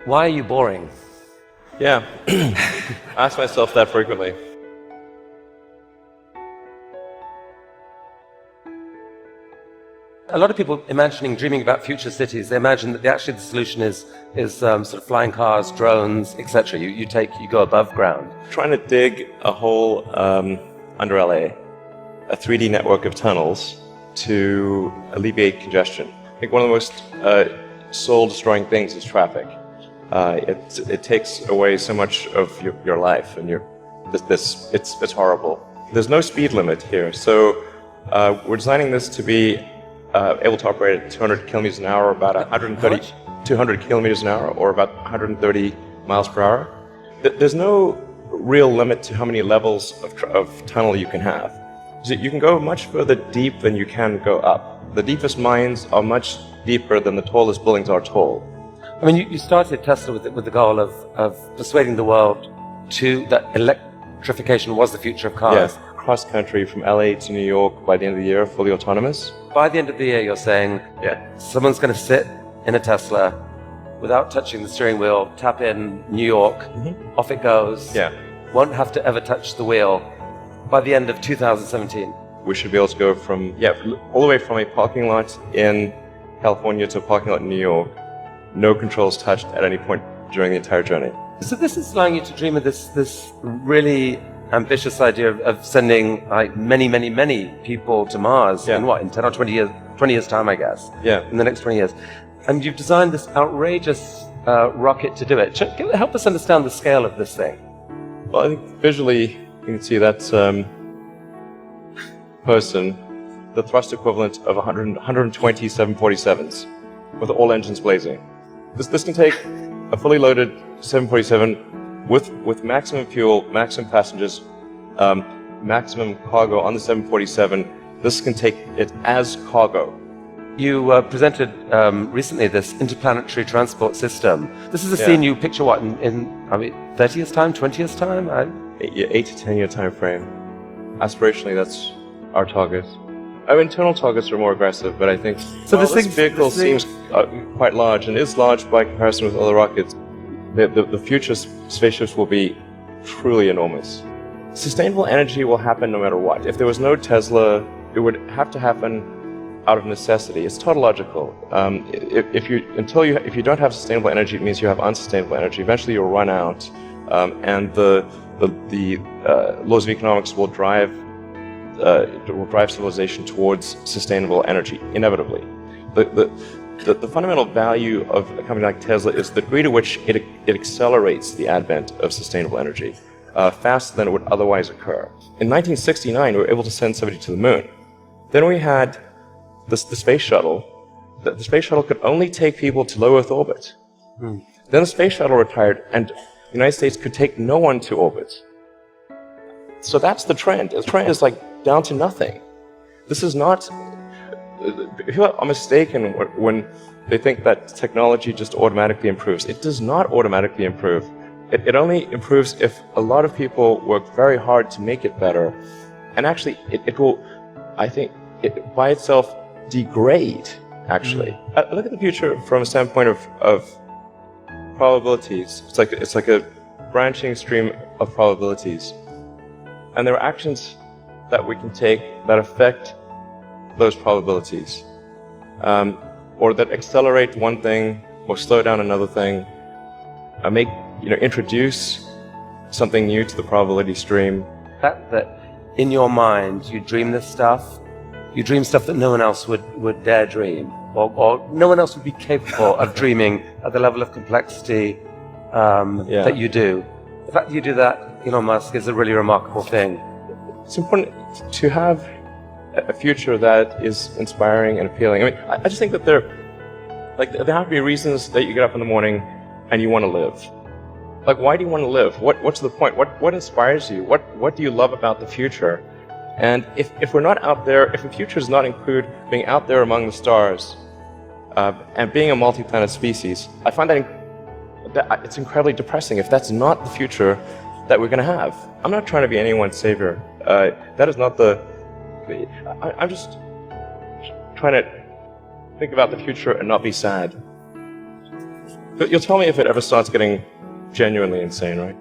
Why are you boring? Yeah, I ask myself that frequently. A lot of people dreaming about future cities, they imagine that actually the solution is sort of flying cars, drones, etc. You go above ground. Trying to dig a hole under LA, a 3D network of tunnels to alleviate congestion. I think one of the most soul-destroying things is traffic. It takes away so much of your life, and it's horrible. There's no speed limit here, so we're designing this to be able to operate at 200 kilometers an hour, about 200 kilometers an hour, or about 130 miles per hour. There's no real limit to how many levels of tunnel you can have. So you can go much further deep than you can go up. The deepest mines are much deeper than the tallest buildings are tall. I mean, you started Tesla with the goal of persuading the world that electrification was the future of cars. Yeah, cross country from LA to New York by the end of the year, fully autonomous. By the end of the year, you're saying, someone's going to sit in a Tesla without touching the steering wheel, tap in New York, off it goes. Yeah. Won't have to ever touch the wheel by the end of 2017. We should be able to go from, all the way from a parking lot in California to a parking lot in New York. No controls touched at any point during the entire journey. So this is allowing you to dream of this really ambitious idea of sending many people to Mars in 10 or 20 years time, I guess. Yeah. In the next 20 years. And you've designed this outrageous rocket to do it. Help us understand the scale of this thing. Well, I think visually you can see that person, the thrust equivalent of 120 747s with all engines blazing. This can take a fully loaded 747 with maximum fuel, maximum passengers, maximum cargo on the 747. This can take it as cargo. You presented recently this interplanetary transport system. This is a scene you picture what in 30 years time, 20 years time? 8 to 10 year time frame. Aspirationally, that's our target. Our internal targets are more aggressive, but I think this vehicle seems quite large, and is large by comparison with other rockets. The future spaceships will be truly enormous. Sustainable energy will happen no matter what. If there was no Tesla, it would have to happen out of necessity. It's tautological. If you don't have sustainable energy, it means you have unsustainable energy. Eventually, you'll run out, and the laws of economics will drive civilization towards sustainable energy, inevitably. The fundamental value of a company like Tesla is the degree to which it accelerates the advent of sustainable energy faster than it would otherwise occur. In 1969, we were able to send somebody to the moon. Then we had the space shuttle. The space shuttle could only take people to low Earth orbit. Then the space shuttle retired, and the United States could take no one to orbit. So that's the trend. The trend is down to nothing. This is not. People are mistaken when they think that technology just automatically improves. It does not automatically improve. It only improves if a lot of people work very hard to make it better. And actually, it will, I think, by itself degrade, actually. I look at the future from a standpoint of probabilities. It's like a branching stream of probabilities. And there are actions that we can take that affect those probabilities, or that accelerate one thing or slow down another thing, introduce something new to the probability stream. That in your mind you dream this stuff, you dream stuff that no one else would dare dream, or no one else would be capable of dreaming at the level of complexity that you do. The fact that you do that, Elon Musk, is a really remarkable thing. It's important to have a future that is inspiring and appealing. I mean, I just think that there have to be reasons that you get up in the morning and you want to live. Why do you want to live? What's the point? What inspires you? What do you love about the future? And if we're not out there, if the future does not include being out there among the stars and being a multi-planet species, I find that it's incredibly depressing if that's not the future that we're going to have. I'm not trying to be anyone's savior. That is not I'm just trying to think about the future and not be sad. But you'll tell me if it ever starts getting genuinely insane, right?